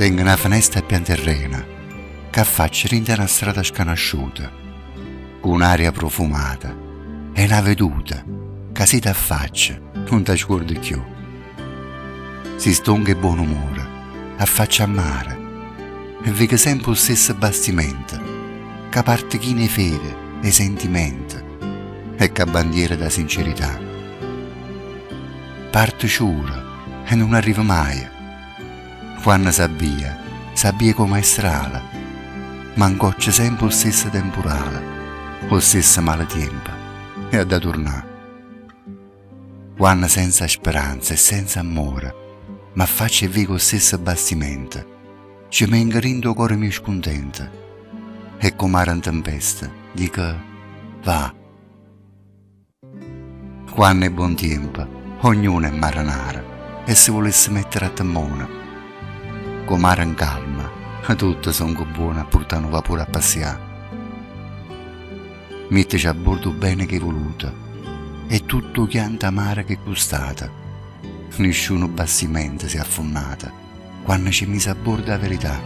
Tengo una finestra a pianterrena che affaccia rinte una strada sconosciuta, con un'aria profumata e una veduta che si t'affaccia, non ti scordi più. Si stonga e buon umore, affaccia a mare e vede sempre lo stesso bastimento che parte chi ne fede e sentimenti e che bandiera da sincerità. Parte sciura e non arriva mai. Quando sabbia come è strala, ma incoccia sempre lo stesso temporale, lo stesso maletempo, e ha da tornare. Quando senza speranza e senza amore, ma faccia via lo stesso bastimento, ci venga rindo cuore mio scontento, e come in tempesta, dico, va. Quando è buon tempo, ognuno è marinara, e si volesse mettere a temone, come mare in calma, tutte sono buone a portare un vapore a passeare. Mettici a bordo bene che voluta, e tutto chianta amara che gustata. Nessuno bastimento si è affonnata, quando ci mise a bordo la verità.